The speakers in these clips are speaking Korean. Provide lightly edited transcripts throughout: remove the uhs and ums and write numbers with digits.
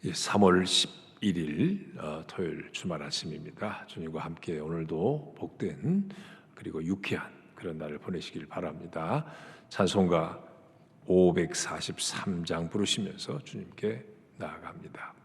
3월 11일 토요일 주말 아침입니다. 주님과 함께 오늘도 복된 그리고 유쾌한 그런 날을 보내시길 바랍니다. 찬송가 543장 부르시면서 주님께 나아갑니다.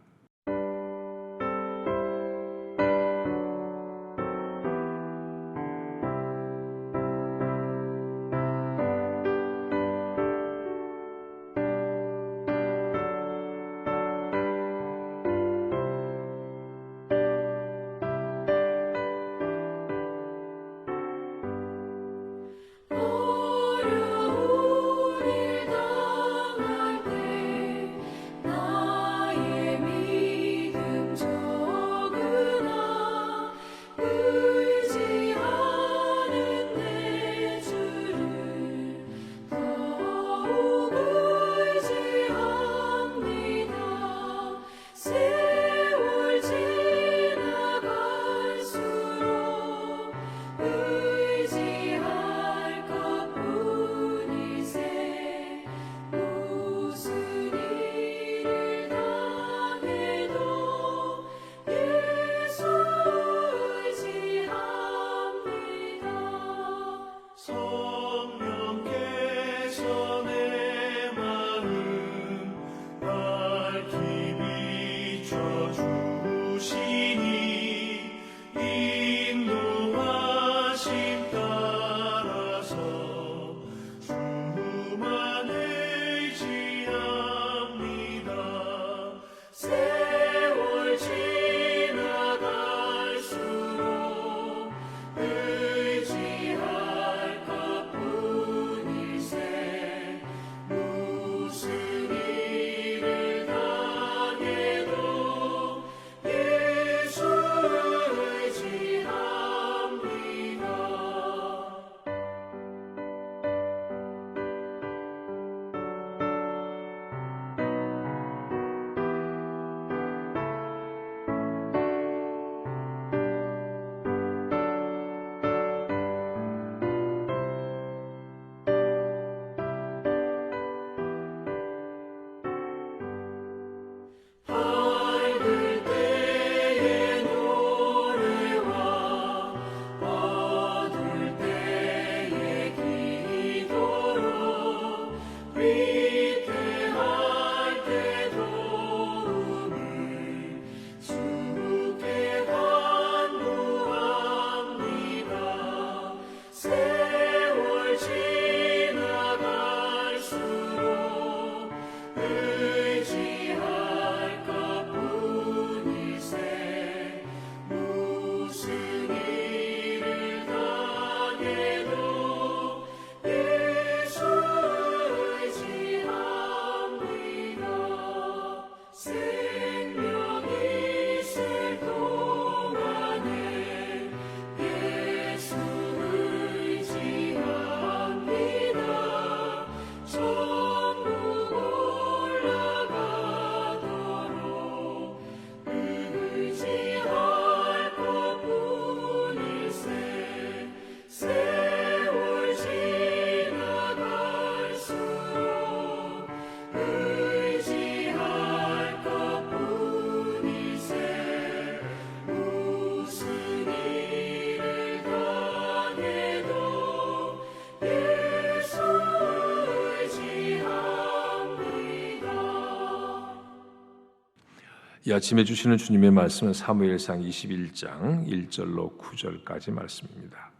이 아침에 주시는 주님의 말씀은 사무엘상 21장 1절로 9절까지 말씀입니다.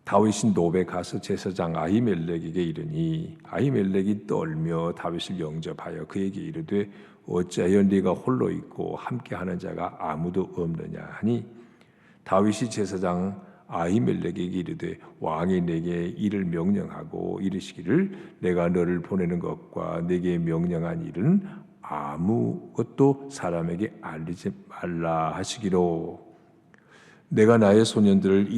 다윗이 노베 가서 제사장 아히멜렉에게 이르니 아히멜렉이 떨며 다윗을 영접하여 그에게 이르되 어찌하여 네가 홀로 있고 함께하는 자가 아무도 없느냐 하니 다윗이 제사장 아히멜렉에게 이르되 왕이 내게 이를 명령하고 이르시기를 내가 너를 보내는 것과 내게 명령한 일은 아무것도 사람에게 알리지 말라 하시기로 내가 나의 소년들을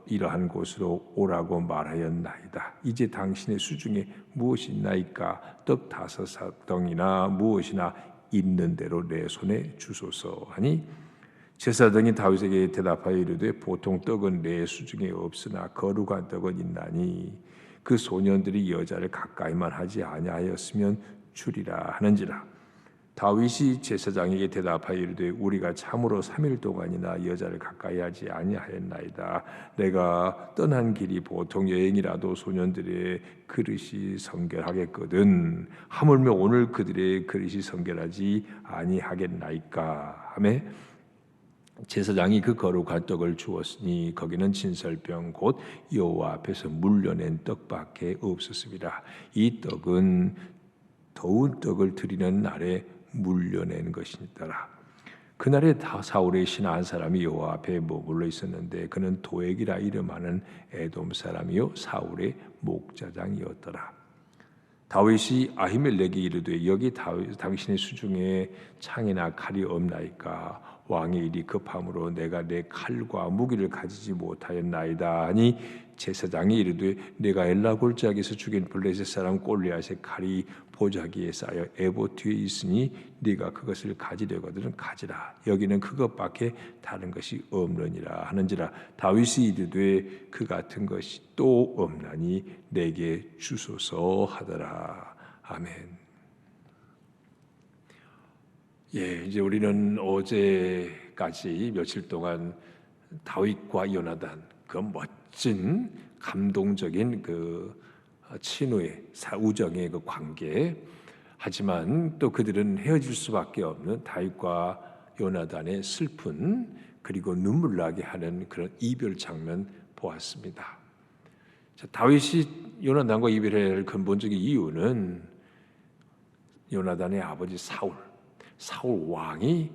이러한 곳으로 오라고 말하였나이다. 이제 당신의 수중에 무엇이 있나이까? 떡 5덩이나 무엇이나 있는 대로 내 손에 주소서 하니 제사장이 다윗에게 대답하여 이르되 보통 떡은 내 수중에 없으나 거룩한 떡은 있나니 그 소년들이 여자를 가까이만 하지 아니하였으면 주리라 하는지라. 다윗이 제사장에게 대답하여 이르되 우리가 참으로 3일 동안이나 여자를 가까이 하지 아니하였나이다. 내가 떠난 길이 보통 여행이라도 소년들의 그릇이 성결하겠거든. 하물며 오늘 그들의 그릇이 성결하지 아니하겠나이까 하며 제사장이 그 거룩한 떡을 주었으니 거기는 진설병 곧 여호와 앞에서 물려낸 떡밖에 없었습니다. 이 떡은 더운 떡을 드리는 날에 물려낸 것이니라. 그날에 사울의 신하 한 사람이 여호와 앞에 머물러 있었는데 그는 도액이라 이름하는 에돔 사람이요 사울의 목자장이었더라. 다윗이 아히멜렉이 이르되 여기 당신의 수중에 창이나 칼이 없나이까? 왕의 일이 급함으로 내가 내 칼과 무기를 가지지 못하였나이다 하니 제사장이 이르되 내가 엘라 골짜기에서 죽인 블레셋 사람 골리앗의 칼이 보자기에 쌓여 에봇 뒤에 있으니 네가 그것을 가지려거든 가지라. 여기는 그것밖에 다른 것이 없느니라 하는지라. 다윗이 이르되 그 같은 것이 또 없나니 내게 주소서 하더라. 아멘. 이제 우리는 어제까지 며칠 동안 다윗과 요나단 그 멋진 감동적인 그 친우의 우정의 그 관계, 하지만 또 그들은 헤어질 수밖에 없는 다윗과 요나단의 슬픈 그리고 눈물 나게 하는 그런 이별 장면 보았습니다. 다윗이 요나단과 이별해야 할 근본적인 이유는 요나단의 아버지 사울 왕이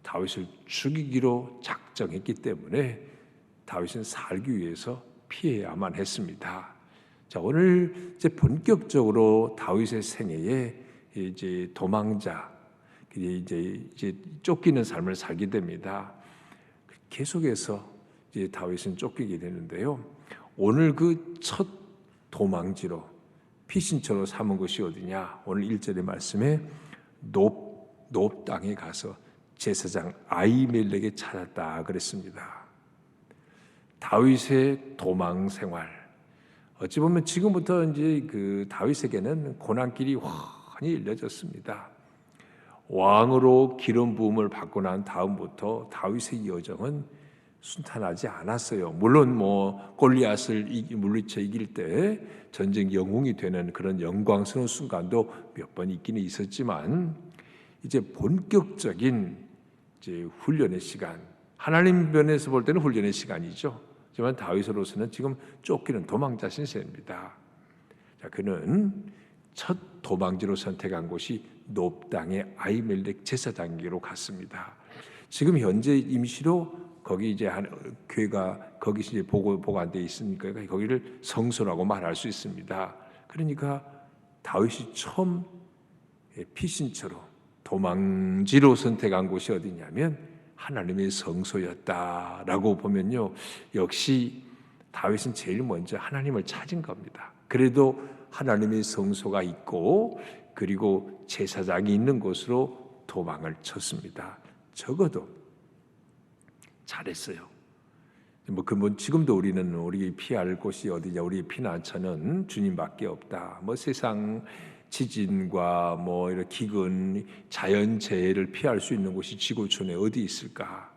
다윗을 죽이기로 작정했기 때문에 다윗은 살기 위해서 피해야만 했습니다. 자, 오늘 이제 본격적으로 다윗의 생애에 이제 도망자, 이제 쫓기는 삶을 살게 됩니다. 계속해서 이제 다윗은 쫓기게 되는데요. 오늘 그 첫 도망지로 피신처로 삼은 것이 어디냐? 오늘 1절의 말씀에 높 땅에 가서 제사장 아히멜렉에 찾았다 그랬습니다. 다윗의 도망 생활. 어찌 보면 지금부터 이제 그 다윗에게는 고난길이 환히 열려졌습니다. 왕으로 기름 부음을 받고 난 다음부터 다윗의 여정은 순탄하지 않았어요. 물론 골리앗을 물리쳐 이길 때 전쟁 영웅이 되는 그런 영광스러운 순간도 몇 번 있기는 있었지만 이제 본격적인 이제 훈련의 시간, 하나님 면에서 볼 때는 훈련의 시간이죠. 하지만 다윗으로서는 지금 쫓기는 도망자 신세입니다. 자, 그는 첫 도망지로 선택한 곳이 높 땅의 아히멜렉 제사장에게로 갔습니다. 지금 현재 임시로 거기 이제 교회가 거기 이제 보관돼 있으니까 거기를 성소라고 말할 수 있습니다. 그러니까 다윗이 처음 피신처로 도망지로 선택한 곳이 어디냐면 하나님의 성소였다라고 보면요, 역시 다윗은 제일 먼저 하나님을 찾은 겁니다. 그래도 하나님의 성소가 있고 그리고 제사장이 있는 곳으로 도망을 쳤습니다. 적어도 잘했어요. 지금도 우리 피할 곳이 어디냐? 우리 피난처는 주님밖에 없다. 세상 지진과 이런 기근, 자연재해를 피할 수 있는 곳이 지구촌에 어디 있을까?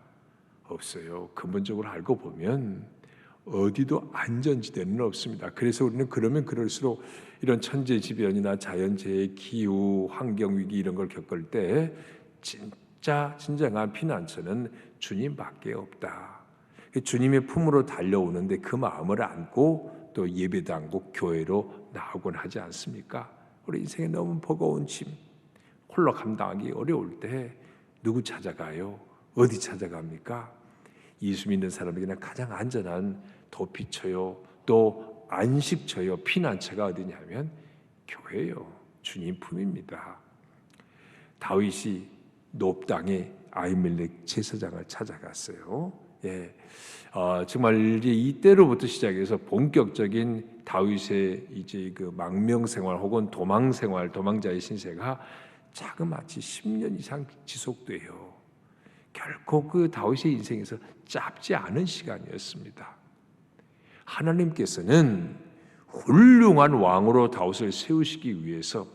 없어요. 근본적으로 알고 보면 어디도 안전지대는 없습니다. 그래서 우리는 그러면 그럴수록 이런 천재지변이나 자연재해, 기후, 환경위기 이런 걸 겪을 때 진정한 피난처는 주님밖에 없다. 주님의 품으로 달려오는데 그 마음을 안고 또 예배도 안고 교회로 나오곤 하지 않습니까? 우리 인생에 너무 버거운 짐, 홀로 감당하기 어려울 때 누구 찾아가요? 어디 찾아갑니까? 예수 믿는 사람에게는 가장 안전한 도피처요, 또 안식처요, 피난처가 어디냐면 교회요, 주님 품입니다. 다윗이 높 땅에 아히멜렉 제사장을 찾아갔어요. 정말 이제 이때로부터 시작해서 본격적인 다윗의 이제 그 망명 생활 혹은 도망 생활, 도망자의 신세가 자그마치 10년 이상 지속돼요. 결코 그 다윗의 인생에서 짧지 않은 시간이었습니다. 하나님께서는 훌륭한 왕으로 다윗을 세우시기 위해서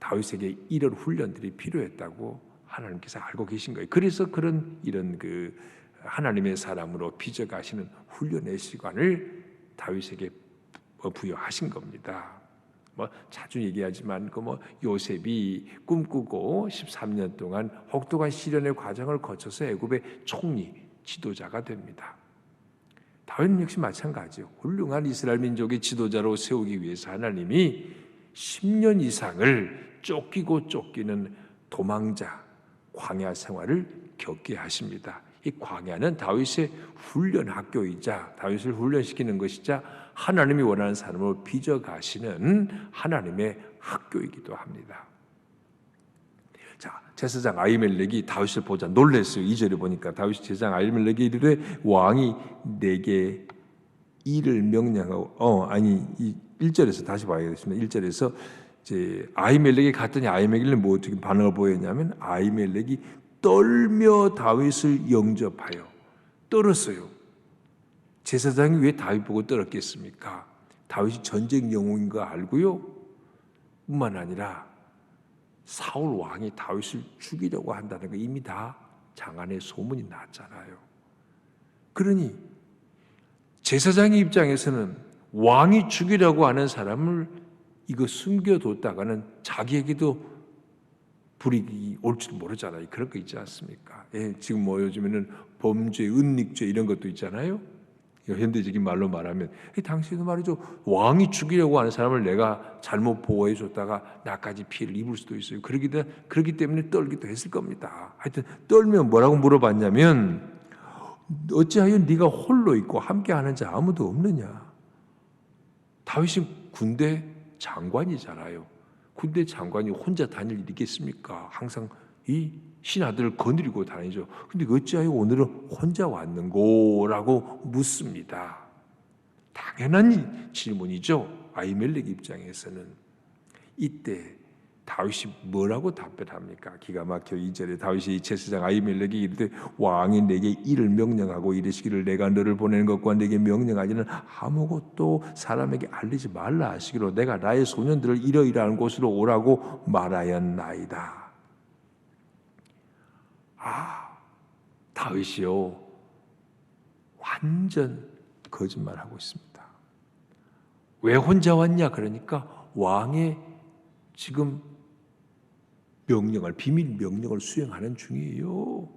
다윗에게 이런 훈련들이 필요했다고 하나님께서 알고 계신 거예요. 그래서 이런 하나님의 사람으로 빚어가시는 훈련의 시간을 다윗에게 부여하신 겁니다. 자주 얘기하지만 요셉이 꿈꾸고 13년 동안 혹독한 시련의 과정을 거쳐서 애굽의 총리 지도자가 됩니다. 다윗 역시 마찬가지요. 훌륭한 이스라엘 민족의 지도자로 세우기 위해서 하나님이 10년 이상을 쫓기고 쫓기는 도망자 광야 생활을 겪게 하십니다. 이 광야는 다윗의 훈련 학교이자 다윗을 훈련시키는 것이자 하나님이 원하는 사람으로 빚어가시는 하나님의 학교이기도 합니다. 자, 제사장 아히멜렉이 다윗을 보자 놀랐어요. 2절에 보니까 다윗이 제사장 아히멜렉이 이르되 왕이 내게 일을 명령하고 1절에서 다시 봐야겠습니다. 1절에서 이제 아히멜렉이 갔더니 아히멜렉이 뭐 어떻게 반응을 보였냐면 아히멜렉이 떨며 다윗을 영접하여 떨었어요. 제사장이 왜 다윗 보고 떨었겠습니까? 다윗이 전쟁 영웅인 거 알고요. 뿐만 아니라 사울 왕이 다윗을 죽이려고 한다는 거 이미 다 장안에 소문이 났잖아요. 그러니 제사장의 입장에서는 왕이 죽이려고 하는 사람을 이거 숨겨뒀다가는 자기에게도 불이익이 올 줄 모르잖아요. 그런 거 있지 않습니까? 지금 요즘에는 범죄, 은닉죄 이런 것도 있잖아요. 현대적인 말로 말하면 당신은 말이죠. 왕이 죽이려고 하는 사람을 내가 잘못 보호해 줬다가 나까지 피해를 입을 수도 있어요. 그렇기 때문에 떨기도 했을 겁니다. 하여튼 떨면 뭐라고 물어봤냐면 어찌하여 네가 홀로 있고 함께하는 자 아무도 없느냐. 다윗은 군대 장관이잖아요. 군대 장관이 혼자 다닐 일이 있겠습니까? 항상 이 신하들을 거느리고 다니죠. 근데 어찌하여 오늘은 혼자 왔는고라고 묻습니다. 당연한 질문이죠. 아히멜렉 입장에서는. 이때 다윗이 뭐라고 답변합니까? 기가 막혀 2절에 다윗이 제사장 아히멜렉이 이르되 왕이 내게 이를 명령하고 이르시기를 내가 너를 보내는 것과 내게 명령하지는 아무것도 사람에게 알리지 말라 하시기로 내가 나의 소년들을 이러이러한 곳으로 오라고 말하였나이다. 다윗이요 완전 거짓말하고 있습니다. 왜 혼자 왔냐? 그러니까 왕의 지금 비밀 명령을 수행하는 중이에요.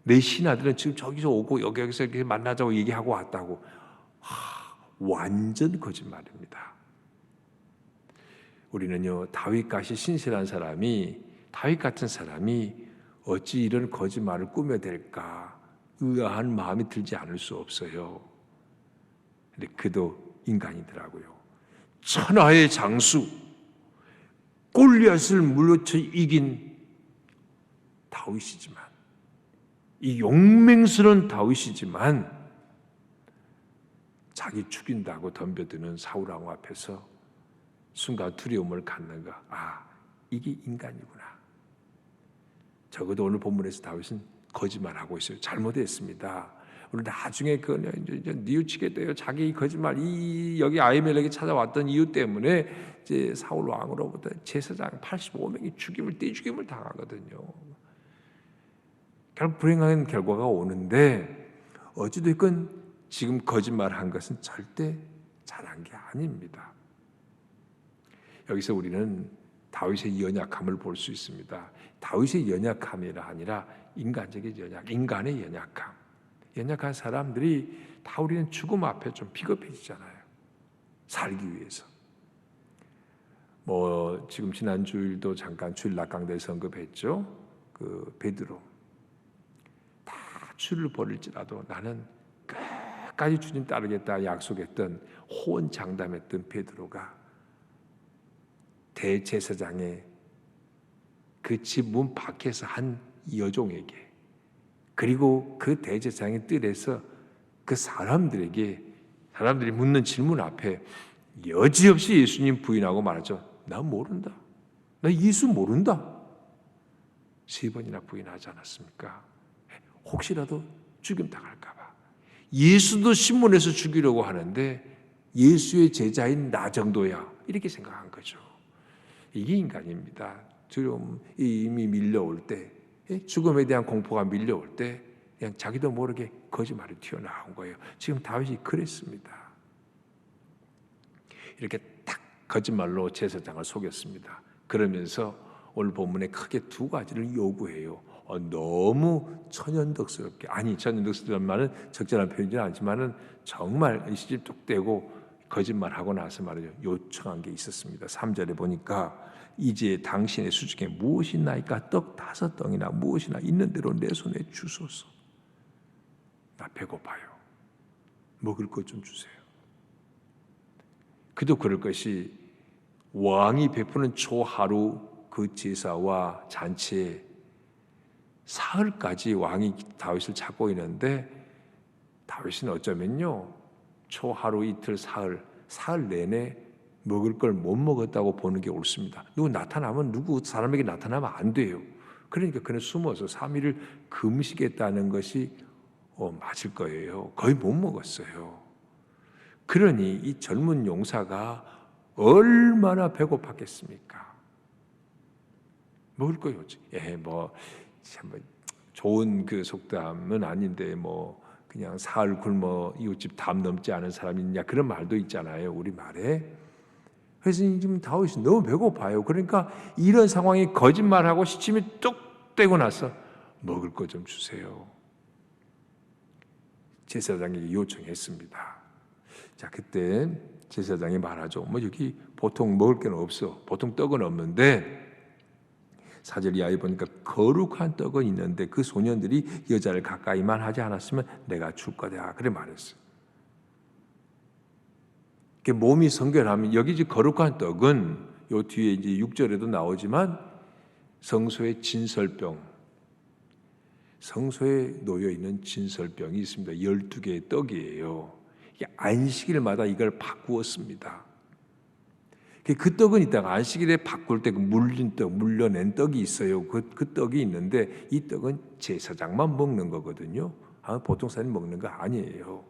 내 신하들은 지금 저기서 오고 여기서 이렇게 만나자고 얘기하고 왔다고. 완전 거짓말입니다. 우리는요 다윗같이 신실한 사람이 다윗 같은 사람이 어찌 이런 거짓말을 꾸며댈까 의아한 마음이 들지 않을 수 없어요. 근데 그도 인간이더라고요. 천하의 장수 골리앗을 물리쳐 이긴 다윗이지만 이 용맹스러운 다윗이지만 자기 죽인다고 덤벼드는 사울 왕 앞에서 순간 두려움을 갖는가. 이게 인간이구나. 적어도 오늘 본문에서 다윗은 거짓말하고 있어요. 잘못했습니다. 우리 나중에 뉘우치게 돼요. 자기 거짓말 여기 아히멜렉이 찾아왔던 이유 때문에 이제 사울 왕으로부터 제사장 85명이 떼죽임을 당하거든요. 결국 불행한 결과가 오는데 어찌됐건 지금 거짓말한 것은 절대 잘한 게 아닙니다. 여기서 우리는 다윗의 연약함을 볼 수 있습니다. 다윗의 연약함이 아니라 인간적인 인간의 연약함. 연약한 사람들이 다 우리는 죽음 앞에 좀 비겁해지잖아요. 살기 위해서. 지금 지난 주일도 잠깐 주일 낙강대에서 언급했죠. 베드로. 다 주를 버릴지라도 나는 끝까지 주님 따르겠다 약속했던 호언장담했던 베드로가 대제사장의 그 집 문 밖에서 한 여종에게 그리고 그 대제사장의 뜰에서 그 사람들이 묻는 질문 앞에 여지없이 예수님 부인하고 말하죠. 나 모른다. 나 예수 모른다. 3번이나 부인하지 않았습니까? 혹시라도 죽임 당할까 봐. 예수도 신문에서 죽이려고 하는데 예수의 제자인 나 정도야. 이렇게 생각한 거죠. 이게 인간입니다. 두려움이 밀려올 때, 죽음에 대한 공포가 밀려올 때 그냥 자기도 모르게 거짓말이 튀어나온 거예요. 지금 다윗이 그랬습니다. 이렇게 딱 거짓말로 제사장을 속였습니다. 그러면서 오늘 본문에 크게 두 가지를 요구해요. 너무 천연덕스럽게, 천연덕스럽다는 말은 적절한 표현이는 아니지만은 정말 시집 뚝 떼고 거짓말하고 나서 말이죠, 요청한 게 있었습니다. 3절에 보니까 이제 당신의 수중에 무엇이 있나이까? 떡 5덩이나 무엇이나 있는 대로 내 손에 주소서. 나 배고파요. 먹을 것 좀 주세요. 그도 그럴 것이 왕이 베푸는 초하루 그 제사와 잔치에 사흘까지 왕이 다윗을 찾고 있는데 다윗은 어쩌면요 초하루 이틀 사흘 내내 먹을 걸 못 먹었다고 보는 게 옳습니다. 누구 사람에게 나타나면 안 돼요. 그러니까 그는 숨어서 3일을 금식했다는 것이 맞을 거예요. 거의 못 먹었어요. 그러니 이 젊은 용사가 얼마나 배고팠겠습니까? 먹을 거요. 참 좋은 그 속담은 아닌데 그냥 사흘 굶어 이웃집 담 넘지 않은 사람이 있냐 그런 말도 있잖아요. 우리 말에. 그래서 지금 다윗이 너무 배고파요. 그러니까 이런 상황에 거짓말하고 시침이 뚝 떼고 나서 먹을 거 좀 주세요. 제사장에게 요청했습니다. 자, 그때 제사장이 말하죠. 여기 보통 먹을 게 없어. 보통 떡은 없는데 4절 이하에 보니까 거룩한 떡은 있는데 그 소년들이 여자를 가까이만 하지 않았으면 내가 줄 거다. 그래 말했어요. 몸이 성결하면 여기 이제 거룩한 떡은 요 뒤에 이제 6절에도 나오지만 성소의 진설병, 성소에 놓여 있는 진설병이 있습니다. 12개의 떡이에요. 안식일마다 이걸 바꾸었습니다. 그 떡은 있다가 안식일에 바꿀 때 그 물려낸 떡이 있어요. 그 떡이 있는데 이 떡은 제사장만 먹는 거거든요. 보통 사람이 먹는 거 아니에요.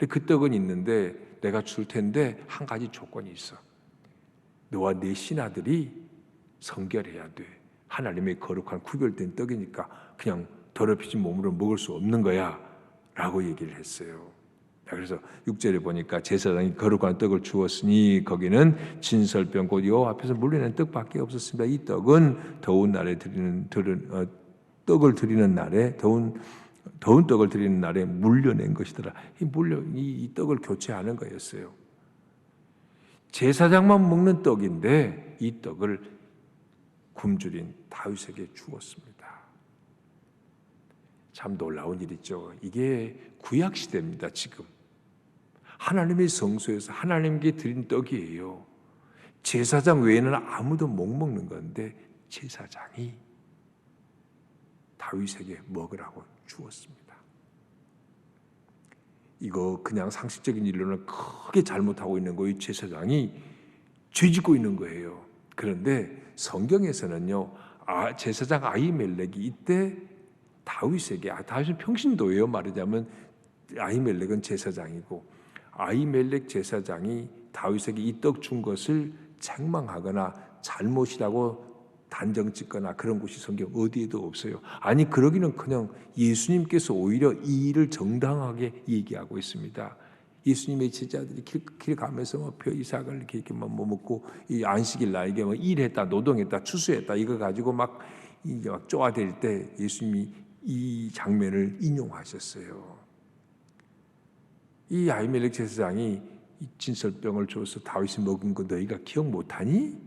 그 떡은 있는데 내가 줄 텐데 한 가지 조건이 있어. 너와 네 신하들이 성결해야 돼. 하나님의 거룩한 구별된 떡이니까 그냥 더럽혀진 몸으로 먹을 수 없는 거야 라고 얘기를 했어요. 그래서 6절에 보니까 제사장이 거룩한 떡을 주었으니 거기는 진설병 곧 여호와 앞에서 물려낸 떡밖에 없었습니다. 이 떡은 더운 날에 떡을 드리는 날에 더운 떡을 드리는 날에 물려낸 것이더라. 이 떡을 교체하는 거였어요. 제사장만 먹는 떡인데 이 떡을 굶주린 다윗에게 주었습니다. 참 놀라운 일이죠. 이게 구약 시대입니다. 지금 하나님의 성소에서 하나님께 드린 떡이에요. 제사장 외에는 아무도 못 먹는 건데 제사장이 다윗에게 먹으라고 주었습니다. 이거 그냥 상식적인 일로는 크게 잘못하고 있는 거예요. 제사장이 죄짓고 있는 거예요. 그런데 성경에서는요, 제사장 아히멜렉이 이때 다윗에게, 다윗은 평신도예요. 말하자면 아히멜렉은 제사장이고 아히멜렉 제사장이 다윗에게 이 떡 준 것을 책망하거나 잘못이라고 단정짓거나 그런 곳이 성경 어디에도 없어요. 아니 그러기는커녕 예수님께서 오히려 이 일을 정당하게 얘기하고 있습니다. 예수님의 제자들이 길 가면서 벼 이삭을 이렇게 먹고 이 안식일 날에 일했다, 노동했다, 추수했다 이거 가지고 막 쪼아댈 때 예수님이 이 장면을 인용하셨어요. 이 아히멜렉 제사장이 이 진설병을 줘서 다윗이 먹은 거 너희가 기억 못하니?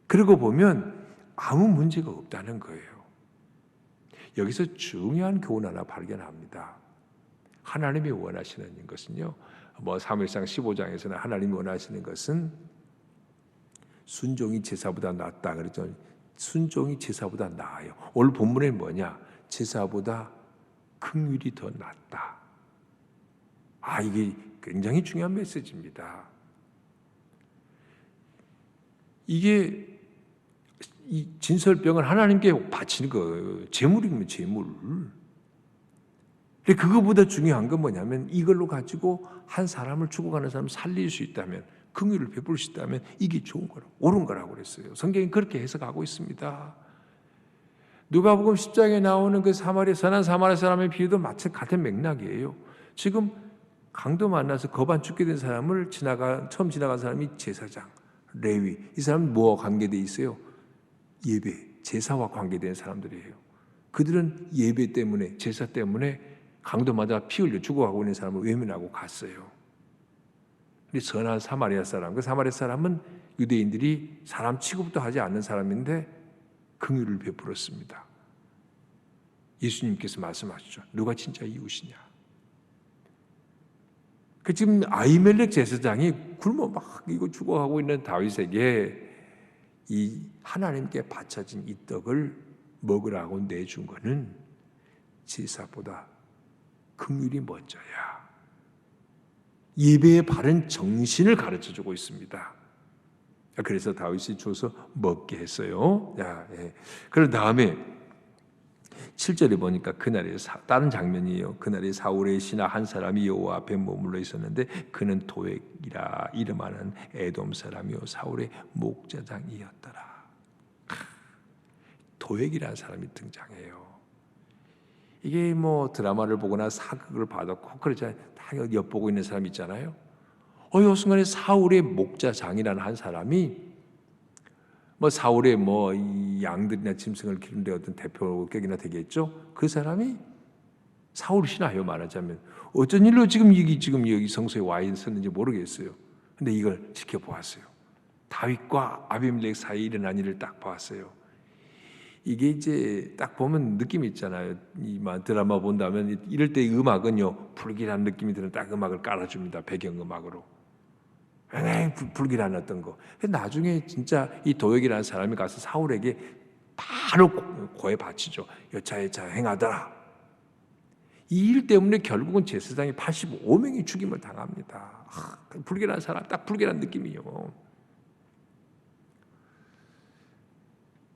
그러고 보면 아무 문제가 없다는 거예요. 여기서 중요한 교훈 하나 발견합니다. 하나님이 원하시는 것은요, 사무엘상 15장에서는 하나님이 원하시는 것은 순종이 제사보다 낫다 그랬죠. 순종이 제사보다 나아요. 오늘 본문에 뭐냐? 제사보다 긍휼이 더 낫다. 이게 굉장히 중요한 메시지입니다. 이게 이 진설병을 하나님께 바치는 거예요. 제물이면 제물. 근데 그거보다 중요한 건 뭐냐면 이걸로 가지고 한 사람을 죽어가는 사람을 살릴 수 있다면 긍휼을 베풀 수 있다면 이게 좋은 거라고, 옳은 거라고 그랬어요. 성경이 그렇게 해석하고 있습니다. 누가복음 10장에 나오는 그 선한 사마리아 사람의 비유도 마치 같은 맥락이에요. 지금 강도 만나서 거반 죽게 된 사람을 처음 지나간 사람이 제사장, 레위. 이 사람은 뭐와 관계되어 있어요? 예배, 제사와 관계된 사람들이에요. 그들은 예배 때문에, 제사 때문에 강도마다 피 흘려 죽어가고 있는 사람을 외면하고 갔어요. 근데 선한 사마리아 사람, 그 사마리아 사람은 유대인들이 사람 취급도 하지 않는 사람인데 긍휼을 베풀었습니다. 예수님께서 말씀하시죠. 누가 진짜 이웃이냐? 그 지금 아히멜렉 제사장이 굶어 막 이거 죽어가고 있는 다윗에게 이 하나님께 바쳐진 이 떡을 먹으라고 내준 거는 제사보다 긍휼이 먼저야. 예배의 바른 정신을 가르쳐주고 있습니다. 그래서 다윗이 줘서 먹게 했어요. 그런 다음에 7절에 보니까 그날에 다른 장면이에요. 그날에 사울의 신하 한 사람이 여호와 앞에 머물러 있었는데 그는 도액이라 이름하는 에돔 사람이요 사울의 목자장이었더라. 도액이라는 사람이 등장해요. 이게 뭐 드라마를 보거나 사극을 봐도 그렇잖아요. 다 엿보고 있는 사람 있잖아요. 이 순간에 사울의 목자장이라는 한 사람이 뭐 사울의 뭐 이 양들이나 짐승을 기르는 어떤 대표격이나 되겠죠. 그 사람이 사울 신하요 말하자면 어쩐 일로 지금 여기 성소에 와 있었는지 모르겠어요. 근데 이걸 지켜보았어요. 다윗과 아비멜렉 사이에 일어난 일을 딱 봤어요. 이게 이제 딱 보면 느낌이 있잖아요. 이 드라마 본다면 이럴 때 음악은요 불길한 느낌이 드는 딱 음악을 깔아줍니다. 배경음악으로. 불길한 어떤 거. 나중에 진짜 이 도액이라는 사람이 가서 사울에게 바로 고해 바치죠. 여차여차 행하더라. 이 일 때문에 결국은 제사장이 85명이 죽임을 당합니다. 불길한 사람, 딱 불길한 느낌이요.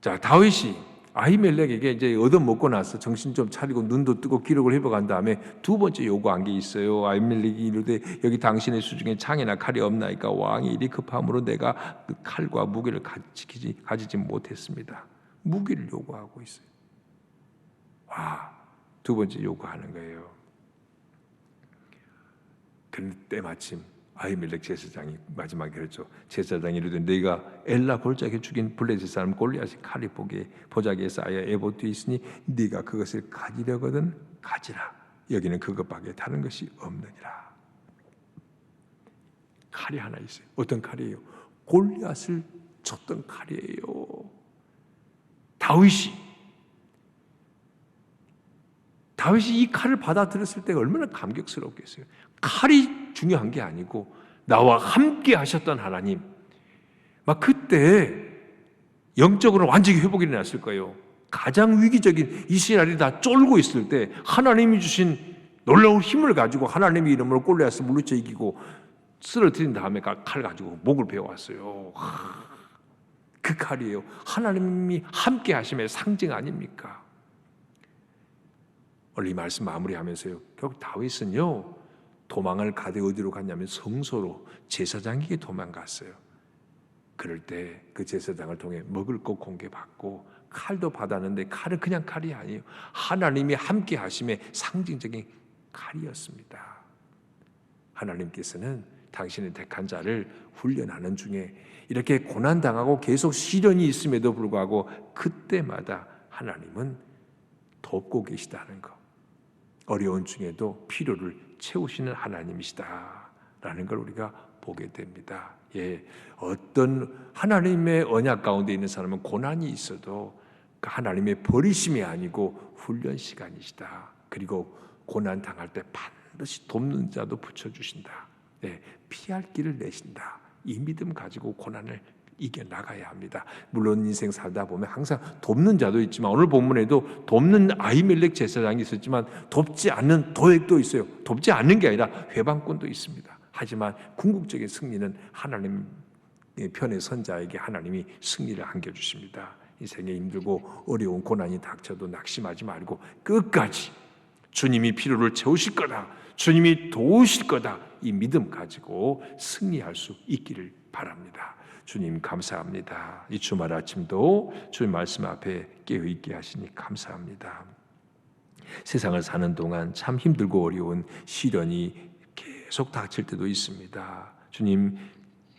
자, 다윗이 아히멜렉에게 이제 얻어먹고 나서 정신 좀 차리고 눈도 뜨고 기력을 회복한 다음에 두 번째 요구한 게 있어요. 아히멜렉이 이르되 여기 당신의 수중에 창이나 칼이 없나이까 왕이 이리 급함으로 내가 그 칼과 무기를 가지지 못했습니다. 무기를 요구하고 있어요. 두 번째 요구하는 거예요. 그런데 때마침 아히멜렉 제사장이 마지막에 그랬죠. 제사장이 이르되 네가 엘라 골짜기에 죽인 블레셋 사람 골리앗이 칼이 보자기에 쌓여 에봇 뒤에 있으니 네가 그것을 가지려거든 가지라. 여기는 그것밖에 다른 것이 없느니라. 칼이 하나 있어요. 어떤 칼이에요? 골리앗을 쳤던 칼이에요. 다윗이 이 칼을 받아들였을 때 얼마나 감격스럽겠어요. 칼이 중요한 게 아니고 나와 함께 하셨던 하나님, 막 그때 영적으로 완전히 회복이 일어났을 거예요. 가장 위기적인 이스라엘이 다 쫄고 있을 때 하나님이 주신 놀라운 힘을 가지고 하나님의 이름으로 골리앗을 물리쳐 이기고 쓰러뜨린 다음에 칼 가지고 목을 베어왔어요. 그 칼이에요. 하나님이 함께 하심의 상징 아닙니까? 오늘 이 말씀 마무리하면서요. 결국 다윗은요. 도망을 가되 어디로 갔냐면 성소로 제사장에게 도망갔어요. 그럴 때 그 제사장을 통해 먹을 것 공개받고 칼도 받았는데 칼은 그냥 칼이 아니에요. 하나님이 함께 하심의 상징적인 칼이었습니다. 하나님께서는 당신의 택한 자를 훈련하는 중에 이렇게 고난당하고 계속 시련이 있음에도 불구하고 그때마다 하나님은 돕고 계시다는 것. 어려운 중에도 필요를 채우시는 하나님이시다라는 걸 우리가 보게 됩니다. 어떤 하나님의 언약 가운데 있는 사람은 고난이 있어도 그 하나님의 버리심이 아니고 훈련 시간이시다. 그리고 고난 당할 때 반드시 돕는 자도 붙여주신다. 피할 길을 내신다. 이 믿음 가지고 고난을 이겨나가야 합니다. 물론 인생 살다 보면 항상 돕는 자도 있지만 오늘 본문에도 돕는 아히멜렉 제사장이 있었지만 돕지 않는 도액도 있어요. 돕지 않는 게 아니라 회방꾼도 있습니다. 하지만 궁극적인 승리는 하나님의 편에 선 자에게 하나님이 승리를 안겨주십니다. 인생에 힘들고 어려운 고난이 닥쳐도 낙심하지 말고 끝까지 주님이 필요를 채우실 거다, 주님이 도우실 거다, 이 믿음 가지고 승리할 수 있기를 바랍니다. 주님 감사합니다. 이 주말 아침도 주님 말씀 앞에 깨어있게 하시니 감사합니다. 세상을 사는 동안 참 힘들고 어려운 시련이 계속 닥칠 때도 있습니다. 주님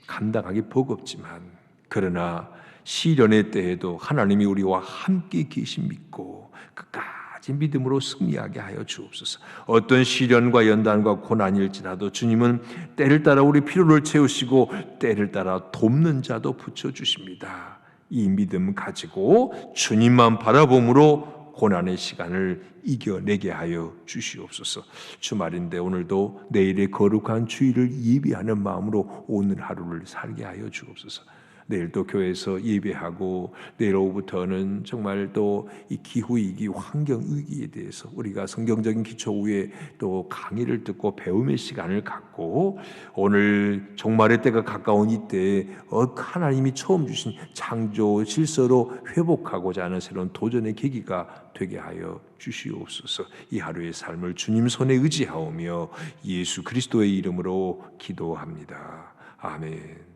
감당하기 버겁지만, 그러나 시련의 때에도 하나님이 우리와 함께 계신 믿고 끝까지 믿음으로 승리하게 하여 주옵소서. 어떤 시련과 연단과 고난일지라도 주님은 때를 따라 우리 필요를 채우시고 때를 따라 돕는 자도 붙여주십니다. 이 믿음 가지고 주님만 바라봄으로 고난의 시간을 이겨내게 하여 주시옵소서. 주말인데 오늘도 내일의 거룩한 주일을 예비하는 마음으로 오늘 하루를 살게 하여 주옵소서. 내일 또 교회에서 예배하고 내일 오후부터는 정말 또 이 기후위기, 환경위기에 대해서 우리가 성경적인 기초 위에 또 강의를 듣고 배움의 시간을 갖고 오늘 종말의 때가 가까운 이때에 하나님이 처음 주신 창조 질서로 회복하고자 하는 새로운 도전의 계기가 되게 하여 주시옵소서. 이 하루의 삶을 주님 손에 의지하오며 예수 그리스도의 이름으로 기도합니다. 아멘.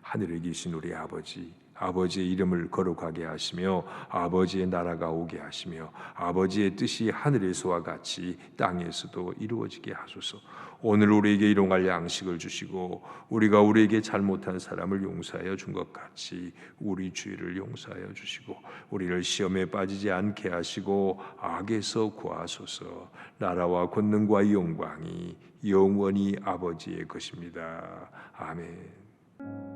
하늘에 계신 우리 아버지의 이름을 거룩하게 하시며 아버지의 나라가 오게 하시며 아버지의 뜻이 하늘에서와 같이 땅에서도 이루어지게 하소서. 오늘 우리에게 일용할 양식을 주시고 우리가 우리에게 잘못한 사람을 용서하여 준 것 같이 우리 죄를 용서하여 주시고 우리를 시험에 빠지지 않게 하시고 악에서 구하소서. 나라와 권능과 영광이 영원히 아버지의 것입니다. 아멘.